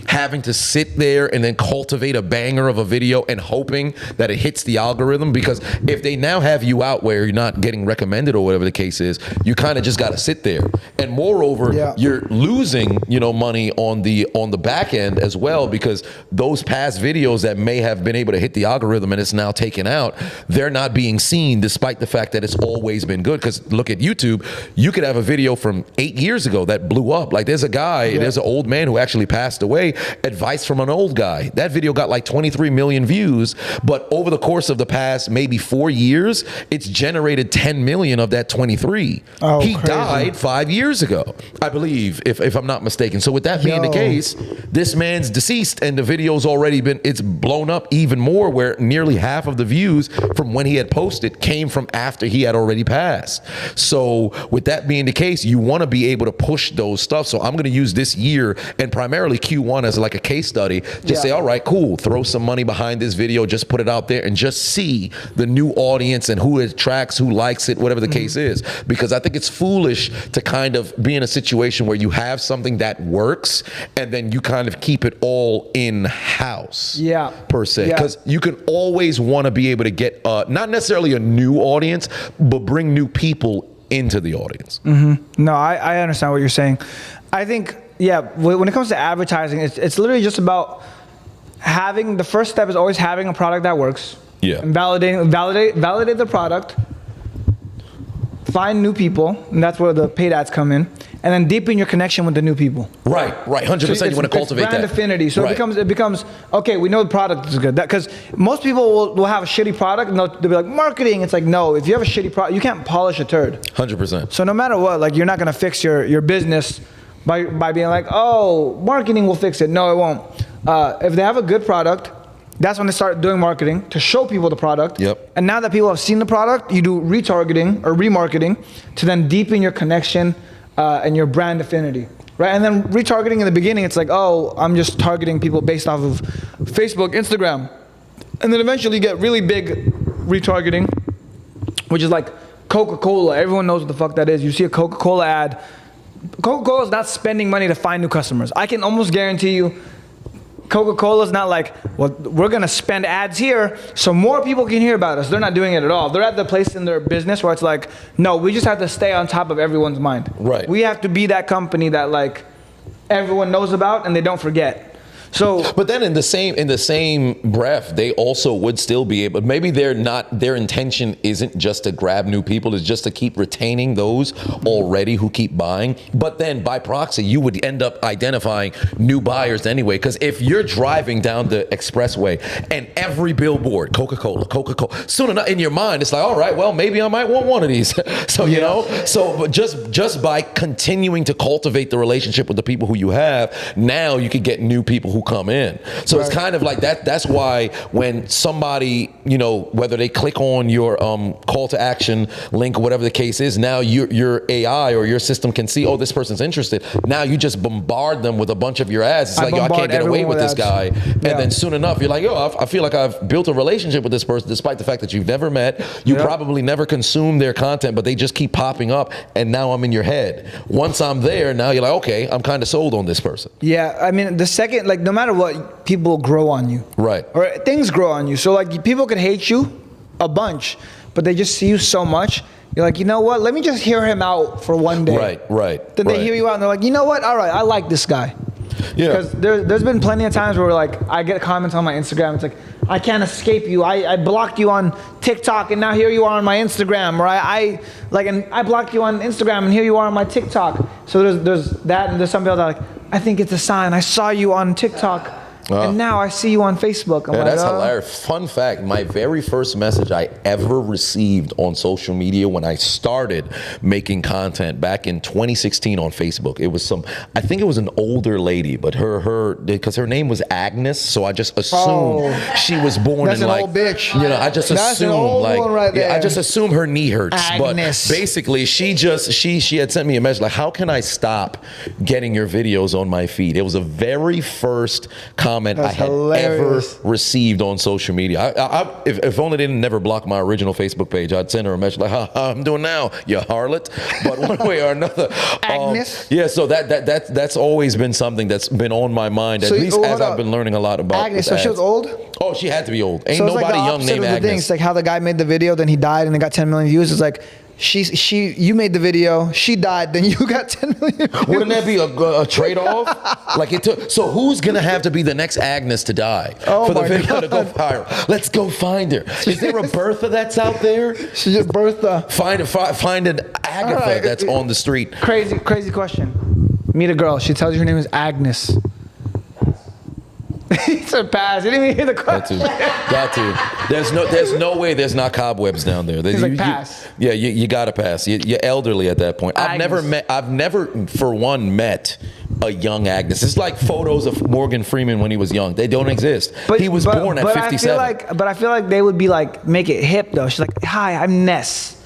having to sit there and then cultivate a banger of a video and hoping that it hits the algorithm? Because if they now have you out where you're not getting recommended or whatever the case is, you kind of just got to sit there. And moreover, you're losing, money on the back end as well, because those past videos that may have been able to hit the algorithm and it's now taken out, they're not being seen, despite the fact that it's always been good. Because look at YouTube, you could have a video from 8 years ago that blew up. Like there's a guy, there's an old man who actually passed away. Advice from an old guy. That video got like 23 million views, but over the course of the past maybe 4 years, it's generated 10 million of that 23. Oh, he crazy. died 5 years ago, I believe, if I'm not mistaken. So with that being the case, this man's deceased and the video's already it's blown up even more, where nearly half of the views from when he had posted came from after he had already passed. So with that being the case, you want to be able to push those stuff. So I'm going to use this year and primarily Q1 as like a case study. Just say, all right, cool, throw some money behind this video, just put it out there and just see the new audience and who it attracts, who likes it, whatever the case is. Because I think it's foolish to kind of be in a situation where you have something that works and then you kind of keep it all in-house, per se. Because you can always want to be able to get, not necessarily a new audience, but bring new people into the audience. No, I understand what you're saying. I think, when it comes to advertising, it's literally just about having, the first step is always having a product that works. And validate the product, find new people, and that's where the paid ads come in, and then deepen your connection with the new people. Right, 100%. You want to cultivate brand that affinity. So it becomes okay. We know the product is good. Because most people will have a shitty product and they'll be like, marketing. It's like, no, if you have a shitty product, you can't polish a turd. 100%. So no matter what, like, you're not gonna fix your business by being like, oh, marketing will fix it. No, it won't. If they have a good product, that's when they start doing marketing to show people the product. And now that people have seen the product, you do retargeting or remarketing to then deepen your connection and your brand affinity, right? And then retargeting in the beginning, it's like, oh, I'm just targeting people based off of Facebook, Instagram. And then eventually you get really big retargeting, which is like Coca-Cola. Everyone knows what the fuck that is. You see a Coca-Cola ad. Coca-Cola is not spending money to find new customers. I can almost guarantee you Coca-Cola's not like, well, we're gonna spend ads here so more people can hear about us. They're not doing it at all. They're at the place in their business where it's like, no, we just have to stay on top of everyone's mind. We have to be that company that like everyone knows about and they don't forget. So, but then in the same breath, they also would still be able. Maybe their intention isn't just to grab new people; it's just to keep retaining those already who keep buying. But then by proxy, you would end up identifying new buyers anyway. Because if you're driving down the expressway and every billboard, Coca-Cola, soon enough in your mind, it's like, all right, well, maybe I might want one of these. So you know, but just by continuing to cultivate the relationship with the people who you have, now you could get new people who come in. So it's kind of like that. That's why when somebody, you know, whether they click on your call to action link or whatever the case is, now your AI or your system can see, oh, this person's interested. Now you just bombard them with a bunch of your ads. It's like, yo, I can't get away with this guy. And then soon enough, you're like, yo, I feel like I've built a relationship with this person, despite the fact that you've never met. You probably never consumed their content, but they just keep popping up. And now I'm in your head. Once I'm there, now you're like, okay, I'm kind of sold on this person. Yeah, I mean, the second, like, no matter what, people grow on you. Or things grow on you. So, like, people could hate you a bunch, but they just see you so much. You're like, you know what? Let me just hear him out for one day. Then they hear you out and they're like, you know what? All right, I like this guy. Because there's been plenty of times where, like, I get comments on my Instagram. It's like, I can't escape you. I blocked you on TikTok and now here you are on my Instagram. Or I blocked you on Instagram and here you are on my TikTok. So there's that, and there's some people that are like, I think it's a sign. I saw you on TikTok and now I see you on Facebook. I'm like, that's hilarious. Fun fact, my very first message I ever received on social media when I started making content back in 2016 on Facebook, it was I think it was an older lady, but because her name was Agnes, so I just assumed she was born in like, old bitch. You know, I just assumed like, I just assumed her knee hurts. Agnes. But basically she had sent me a message like, how can I stop getting your videos on my feed? It was the very first comment I had ever received on social media. If only they didn't never block my original Facebook page, I'd send her a message like, how I'm doing now, you harlot. But one way or another, Agnes. So that's always been something that's been on my mind, at least as I've been learning a lot about Agnes. So she was old? Oh, she had to be old. Ain't so nobody young named Agnes. It's like how the guy made the video, then he died, and it got 10 million views. It's like, you made the video, she died, then you got 10 million views. Wouldn't that be a trade-off? Like it took. So who's gonna have to be the next Agnes to die for the video to go viral? Let's go find her. Is there a Bertha that's out there? She's just Bertha. Find an Agatha that's on the street. Crazy question. Meet a girl. She tells you her name is Agnes. It's a pass. You didn't even hear the question. Got to. There's no way there's not cobwebs down there. He's like, pass. You got to pass. You're elderly at that point. I've never for one met a young Agnes. It's like photos of Morgan Freeman when he was young. They don't exist. He was born at 57. I feel like they would be like, make it hip though. She's like, hi, I'm Ness.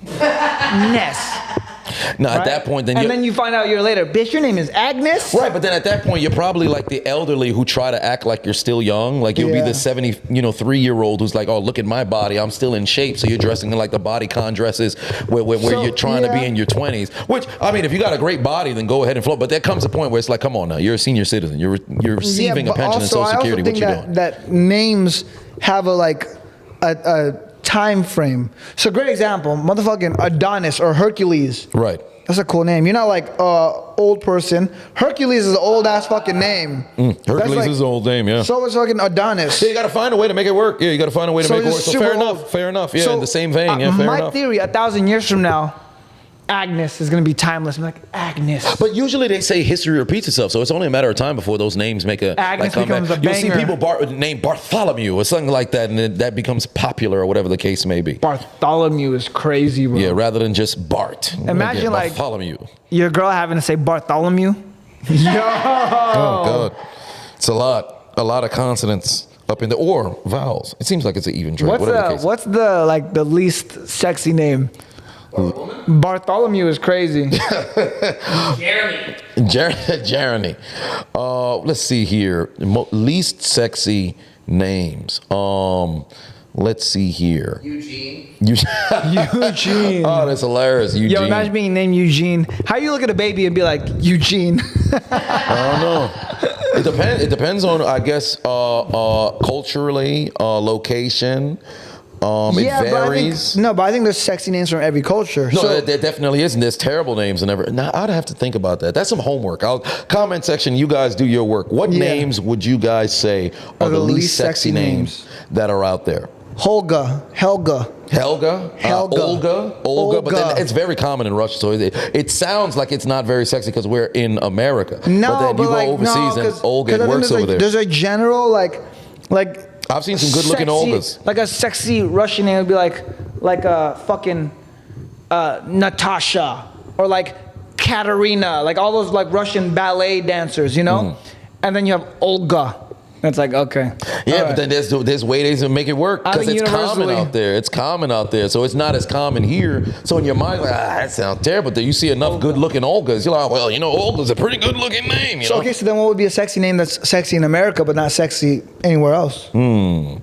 Ness. No, at that point, then you find out a year later, bitch, your name is Agnes? Right, but then at that point, you're probably like the elderly who try to act like you're still young. Like you'll be the 73-year-old who's like, oh, look at my body, I'm still in shape. So you're dressing in like the bodycon dresses where you're trying to be in your 20s. Which, I mean, if you got a great body, then go ahead and float. But there comes a point where it's like, come on now, you're a senior citizen. You're receiving a pension and Social Security. What you doing? That names have a time frame. So great example, motherfucking Adonis or Hercules. Right. That's a cool name. You're not like old person. Hercules is an old ass fucking name. Hercules is an old name, yeah. So is fucking Adonis. Yeah, you got to find a way to make it work. Yeah, you got to find a way to make it work. So fair enough. Fair enough. Yeah, in the same vein. Yeah, fair enough. My theory, 1,000 years from now, Agnes is gonna be timeless. I'm like, Agnes. But usually they say history repeats itself, so it's only a matter of time before those names make a Agnes becomes a banger. You'll see people named Bartholomew or something like that, and then that becomes popular or whatever the case may be. Bartholomew is crazy, bro. Yeah, rather than just Bart. Imagine like Bartholomew. Your girl having to say Bartholomew. Yo. Oh God, it's a lot of consonants up in the or vowels. It seems like it's an even trade. What's the least sexy name? Bartholomew is crazy. Jeremy. Let's see here. Least sexy names. Let's see here. Eugene. Eugene. Oh, that's hilarious. Eugene. Yo, imagine being named Eugene. How you look at a baby and be like, Eugene? I don't know. It depends on, I guess, culturally, location. It varies. But I think there's sexy names from every culture. No, there definitely is, and there's terrible names and everything. Now, I'd have to think about that. That's some homework. Comment section, you guys do your work. What names would you guys say are the least sexy names that are out there? Helga. Olga, but then it's very common in Russia, so it sounds like it's not very sexy because we're in America. No, but then you go overseas and Olga works over there. There's a general like I've seen some good-looking Olgas. Like a sexy Russian name would be like a fucking Natasha or like Katerina, like all those like Russian ballet dancers, you know? And then you have Olga. It's like, okay. Yeah, but then there's ways to make it work because it's common out there. It's common out there, so it's not as common here. So in your mind, like, that sounds terrible. But you see enough good-looking Olgas, you're like, well, Olga's a pretty good-looking name. You know? Okay, so then what would be a sexy name that's sexy in America but not sexy anywhere else? Something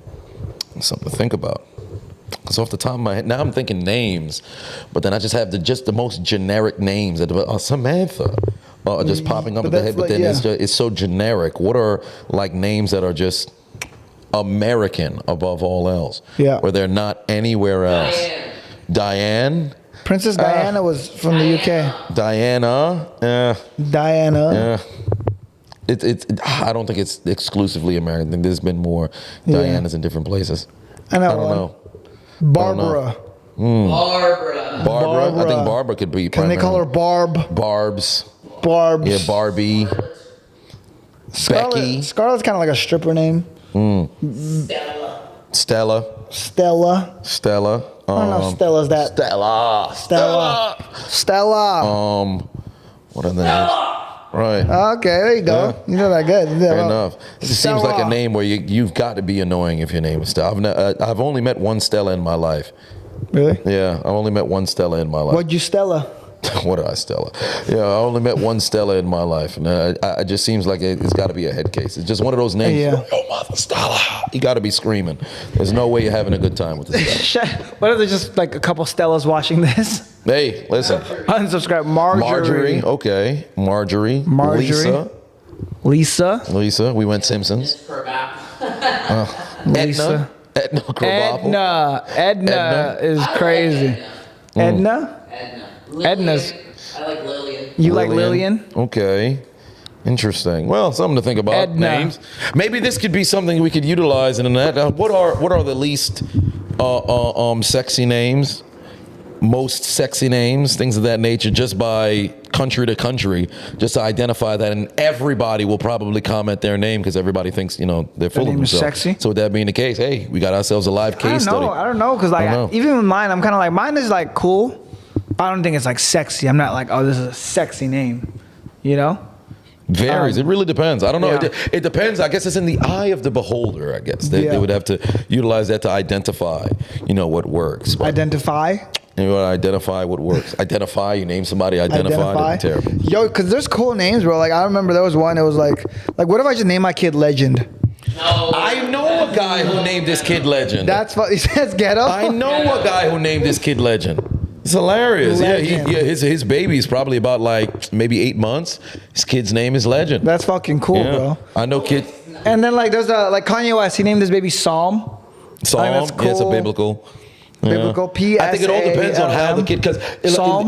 to think about. Because off the top of my head, now I'm thinking names, but then I just have the most generic names. Samantha. Just popping up at the head, but then it's so generic. What are like names that are just American above all else? Yeah. Where they're not anywhere else. Diane? Princess Diana was from the UK. Diana? Diana. I don't think it's exclusively American. I think there's been more Dianas in different places. I don't know. Barbara. Barbara. I think Barbara could be. Can they call her Barb? Barbs. Yeah, Barbie. Becky. Scarlett's kind of like a stripper name. Stella. I don't know if Stella's that. Stella. What are the names? Right. Okay, there you go. Yeah. You know that good. Fair enough. It seems like a name where you've got to be annoying if your name is Stella. I've only met one Stella in my life. Really? Yeah, I've only met one Stella in my life. What'd you Stella? What did I Stella? Yeah, I only met one Stella in my life, and it just seems like it's got to be a head case. It's just one of those names. Yeah. Oh, mother Stella! You got to be screaming. There's no way you're having a good time with this guy. What if there's just like a couple Stellas watching this? Hey, listen. Unsubscribe. Marjorie. Okay. Marjorie. Lisa. We went Simpsons. Lisa. Edna is crazy. Edna? Edna's. I like Lillian. You like Lillian? Okay. Interesting. Well, something to think about. Names. Maybe this could be something we could utilize in that. What are the least sexy names? Most sexy names, things of that nature, just by country to country just to identify that, and everybody will probably comment their name because everybody thinks they're full of name is themselves. sexy? So with that being the case, hey, we got ourselves a live case study. I don't know, because like I don't know. even with mine, I'm kind of like, mine is like cool. I don't think it's like sexy. I'm not like, oh, this is a sexy name, Varies. It really depends. I don't know. Yeah. It depends. I guess it's in the eye of the beholder. I guess they would have to utilize that to identify, what works. But Identify. identify what works. Identify. You name somebody. Identify. That'd be terrible. Yo, because there's cool names, bro. Like I remember there was one. It was like what if I just name my kid Legend? No. I know a guy who named this kid Legend. That's what he says. Ghetto. I know a guy who named this kid Legend. It's hilarious. Legend. His baby's probably about like maybe 8 months. His kid's name is Legend. That's fucking cool, bro. I know kid. And then like there's like Kanye West. He named his baby Psalm. Psalm. that's Yeah, it's a cool. biblical. Biblical P. I think it all depends on how the kid, because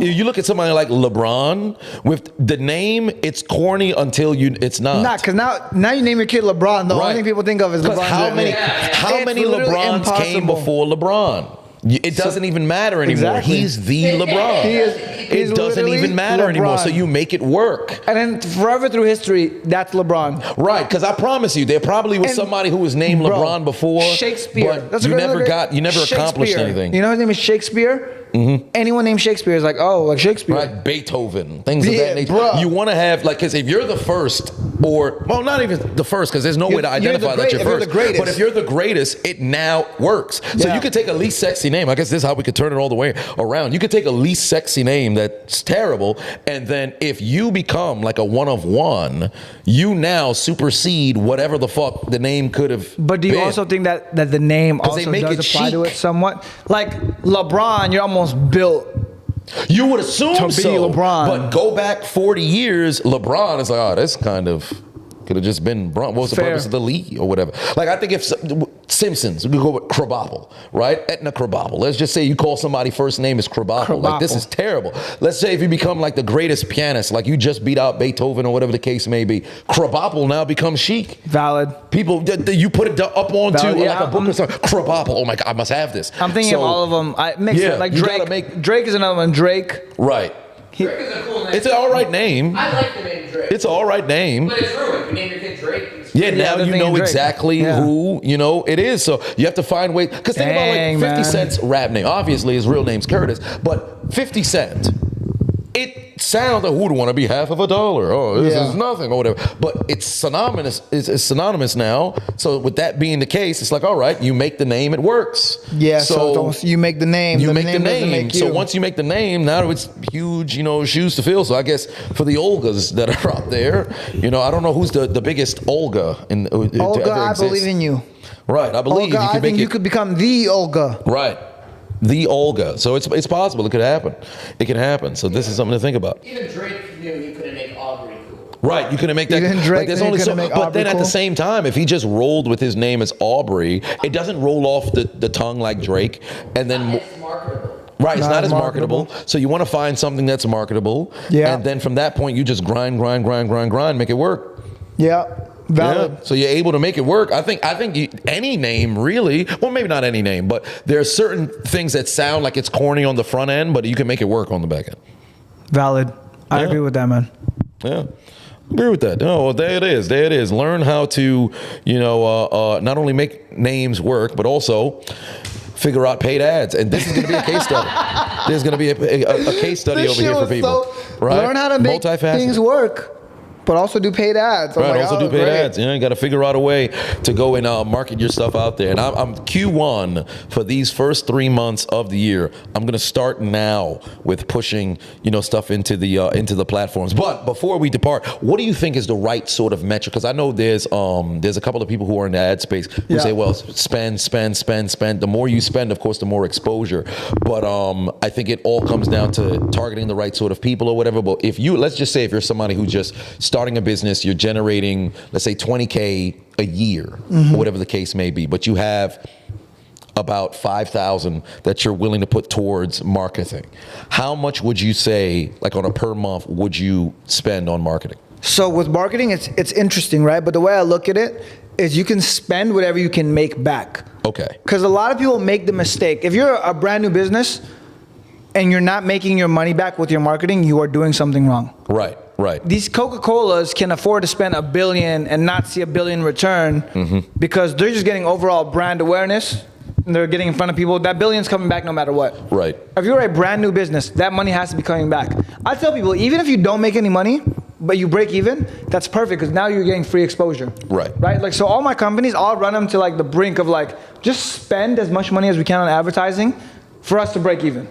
you look at somebody like LeBron with the name, it's corny until it's not. Nah, because now you name your kid LeBron. The only thing people think of is LeBron. How many It's literally LeBrons came impossible. before LeBron? It doesn't even matter anymore. Exactly. He's the LeBron. He's It doesn't literally even matter anymore. LeBron. So you make it work. And then forever through history, that's LeBron. Right, because I promise you, there probably was And- somebody who was named Bro, LeBron before. Shakespeare. But you never accomplished Shakespeare. anything. You know his name is Shakespeare? Mm-hmm. Anyone named Shakespeare is like, oh, like Shakespeare. Right, Beethoven, things of Yeah, that nature. bro. You want to have, like, because if you're the first, not even the first, because there's no way to identify that you're if you're first. the greatest. But if you're the greatest, it now works. So Yeah. you could take a least sexy name. I guess this is how we could turn it all the way around. You could take a least sexy name that's terrible, and then if you become like a one of one, you now supersede whatever the fuck the name could have But do you been. also think that the name they also make does it apply to chic. it somewhat? Like LeBron, you're almost built. You would assume To be so, LeBron. but go back 40 years, LeBron is like, oh, this kind of could have just been Bron. What was the Fair. purpose of the league or whatever? Like, I think if Simpsons, we could go with Krabappel, right? Etna Krabappel. Let's just say you call somebody first name is Krabappel. Like, this Krabappel. is terrible. Let's say if you become like the greatest pianist, like you just beat out Beethoven or whatever the case may be, Krabappel now becomes chic. Valid. People, you put it up onto Valid, yeah, like a book or something. Krabappel. Oh my God, I must have this. I'm thinking So, of all of them. I mix yeah, it. Like you gotta Drake. Drake is another one. Drake. Right. Drake is a cool name. It's an all right name. I like the name Drake. It's an all right name. But it's ruined. You name your kid Drake. Yeah, Yeah, now the you thing know in Drake. exactly Yeah. who, it is. So you have to find ways. Because think about Dang, like 50 man. Cent's rap name. Obviously, his real name's Curtis. But 50 Cent, it sounds like, who would want to be half of a dollar? Oh, this Yeah. is nothing or whatever. But it's synonymous. It's synonymous now. So with that being the case, it's like, all right, you make the name, it works. Yeah, so you make the name. You the make the doesn't name. make So you. once you make the name, now it's huge, shoes to fill. So I guess for the Olgas that are out there, I don't know who's the biggest Olga to Olga, ever I exist. believe in you. Right, I believe Olga, you I can think make you it. could become the Olga. Right, the Olga. So it's possible. It could happen. It can happen. So this is something to think about. Even Drake knew he couldn't make Aubrey cool. Right, you couldn't make that. Even Drake there's knew only he so. couldn't make But Aubrey then at the cool. same time, if he just rolled with his name as Aubrey, it doesn't roll off the tongue like Drake. And then It's marketable. right, it's Not not as marketable. marketable. So you want to find something that's marketable. Yeah. And then from that point, you just grind, make it work. Yeah. Valid. Yeah. So you're able to make it work. I think any name really. Well, maybe not any name, but there are certain things that sound like it's corny on the front end, but you can make it work on the back end. Valid. I Yeah. agree with that, man. Yeah. Agree with that. Oh, well, there it is. There it is. Learn how to, not only make names work, but also figure out paid ads. And this is going to be a case study. There's going to be a case study This over shit here for was people. Right? Learn how to make Multifaceted. things work, but also do paid ads. I'm Right, like, also oh, do paid great. ads. You got to figure out a way to go and market your stuff out there. And I'm Q1 for these first 3 months of the year. I'm going to start now with pushing, stuff into the platforms. But before we depart, what do you think is the right sort of metric? Because I know there's a couple of people who are in the ad space who Yeah. say, well, spend. The more you spend, of course, the more exposure. But I think it all comes down to targeting the right sort of people or whatever. But let's just say if you're somebody who's just starting a business, you're generating, let's say, $20K a year, or whatever the case may be, but you have about $5,000 that you're willing to put towards marketing. How much would you say, like on a per month, would you spend on marketing? So with marketing, it's interesting, right? But the way I look at it is you can spend whatever you can make back. Okay. Because a lot of people make the mistake. If you're a brand new business, and you're not making your money back with your marketing, you are doing something wrong. Right. These Coca-Colas can afford to spend $1 billion and not see $1 billion return because they're just getting overall brand awareness and they're getting in front of people. That $1 billion's coming back no matter what. Right. If you're a brand new business, that money has to be coming back. I tell people, even if you don't make any money, but you break even, that's perfect because now you're getting free exposure. Right. Like, so all my companies, I'll run them to like the brink of like, just spend as much money as we can on advertising for us to break even.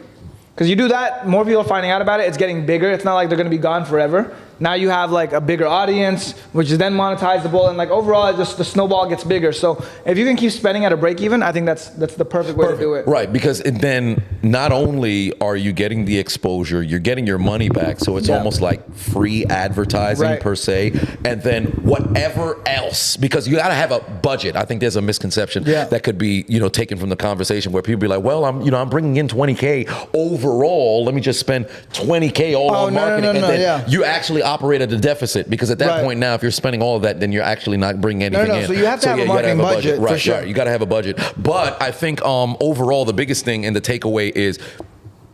Because you do that, more people are finding out about it. It's getting bigger. It's not like they're going to be gone forever. Now you have like a bigger audience, which is then monetizable, and like overall, just the snowball gets bigger. So if you can keep spending at a break even, I think that's the perfect way to do it. Right, because then not only are you getting the exposure, you're getting your money back. So it's almost like free advertising per se, and then whatever else, because you got to have a budget. I think there's a misconception that could be taken from the conversation where people be like, well, I'm bringing in $20K overall. Let me just spend $20K all on marketing, and then you actually operate at a deficit because at that point now, if you're spending all of that, then you're actually not bringing anything in. So you have to have a marketing budget, right, for sure. Right, you got to have a budget. But I think overall, the biggest thing and the takeaway is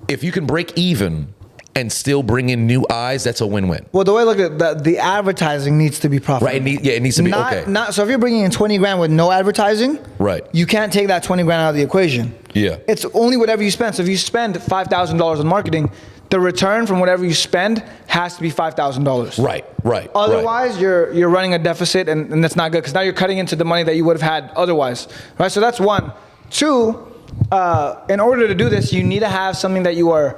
if you can break even and still bring in new eyes, that's a win-win. Well, the way I look at the advertising needs to be profitable. Right, it needs to be okay. So if you're bringing in 20 grand with no advertising, right, you can't take that 20 grand out of the equation. Yeah. It's only whatever you spend. So if you spend $5,000 on marketing, the return from whatever you spend has to be $5,000. Right. Otherwise, you're running a deficit, and that's not good because now you're cutting into the money that you would have had otherwise. Right. So that's one. Two, in order to do this, you need to have something that you are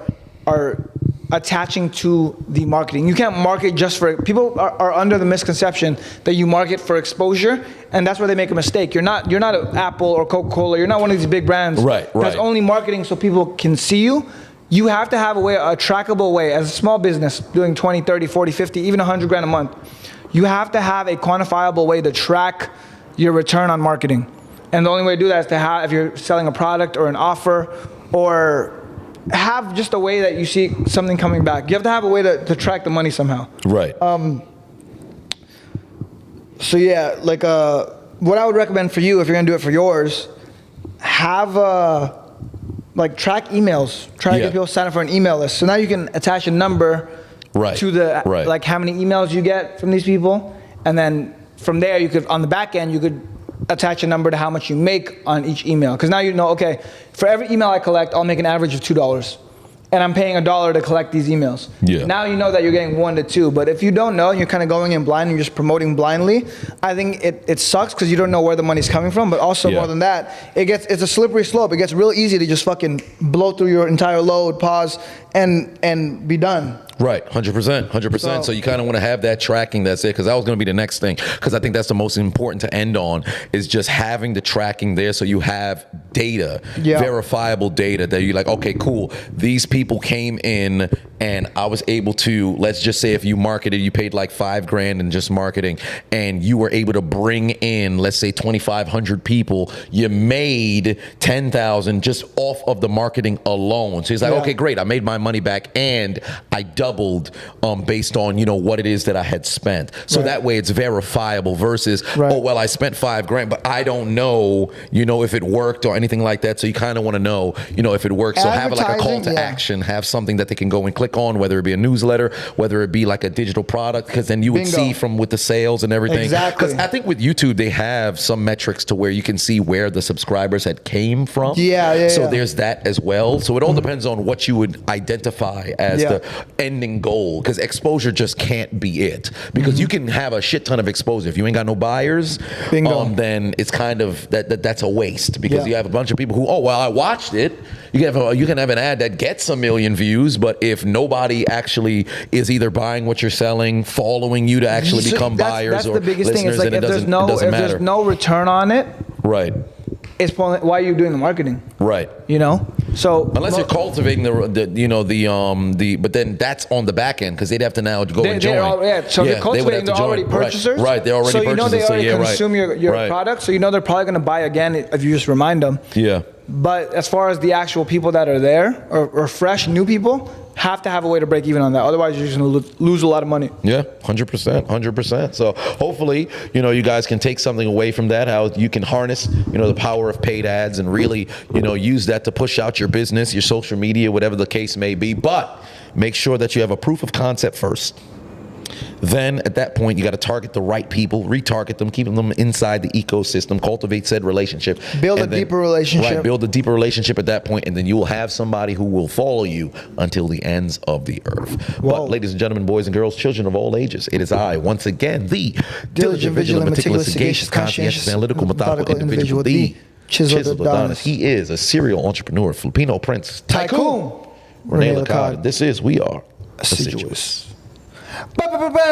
attaching to the marketing. You can't market just for people are under the misconception that you market for exposure, and that's where they make a mistake. You're not an Apple or Coca-Cola. You're not one of these big brands that's only marketing so people can see you. You have to have a trackable way as a small business doing 20, 30, 40, 50, even 100 grand a month. You have to have a quantifiable way to track your return on marketing. And the only way to do that is to have, if you're selling a product or an offer, or have just a way that you see something coming back. You have to have a way to track the money somehow. Right. So yeah, like what I would recommend for you, if you're gonna do it for yours, have track emails. Try to get people sign up for an email list. So now you can attach a number to the like how many emails you get from these people, and then from there you could, on the back end, you could attach a number to how much you make on each email. Because now you know, okay, for every email I collect, I'll make an average of $2. And I'm paying $1 to collect these emails. Yeah. Now you know that you're getting 1 to 2. But if you don't know and you're kind of going in blind and you're just promoting blindly, I think it sucks because you don't know where the money's coming from. But also more than that, it's a slippery slope. It gets real easy to just fucking blow through your entire load, pause, and be done. Right, 100%. So you kind of want to have that tracking. That's it, because that was going to be the next thing. Because I think that's the most important to end on, is just having the tracking there, so you have data, verifiable data that you're like, okay, cool. These people came in, and I was able to, let's just say, if you marketed, you paid like $5,000 in just marketing, and you were able to bring in, let's say, 2,500 people. You made $10,000 just off of the marketing alone. So he's like, okay, great. I made my money back, and I doubled based on what it is that I had spent. So that way it's verifiable versus oh well, I spent $5,000 but I don't know if it worked or anything like that. So you kind of want to know if it works. So have like a call to action, have something that they can go and click on, whether it be a newsletter, whether it be like a digital product, because then you would see from with the sales and everything. Exactly. Because I think with YouTube they have some metrics to where you can see where the subscribers had came from. So there's that as well. So it all depends on what you would identify as the ending goal, because exposure just can't be it, because you can have a shit ton of exposure if you ain't got no buyers. Then it's kind of that's a waste, because you have a bunch of people who, oh well, I watched it. You can have an ad that gets 1 million views, but if nobody actually is either buying what you're selling, following you to actually become buyers, that's or the biggest thing. It's like if there's no return on it, it's why are you doing the marketing? So unless you're cultivating but then that's on the back end, because they'd have to now go and join. So if you're cultivating, they're already purchasers. They're already purchasers. So they already consume your product, so they're probably going to buy again if you just remind them. But as far as the actual people that are there, or fresh new people, have to have a way to break even on that. Otherwise, you're just gonna lose a lot of money. Yeah, 100%, 100%. So hopefully, you guys can take something away from that, how you can harness, the power of paid ads and really, use that to push out your business, your social media, whatever the case may be. But make sure that you have a proof of concept first. Then at that point, you got to target the right people, retarget them, keep them inside the ecosystem, cultivate said relationship. Build a deeper relationship. Right, build a deeper relationship at that point, and then you will have somebody who will follow you until the ends of the earth. Whoa. But ladies and gentlemen, boys and girls, children of all ages, it is I, once again, the Diligent, vigilant, meticulous, sagacious, conscientious, analytical, methodical individual, the chiseled Adonis. He is a serial entrepreneur, Filipino prince, Tycoon. Rene Lacard. This is We Are Assiduous. Assiduous. Ba-ba-ba-ba.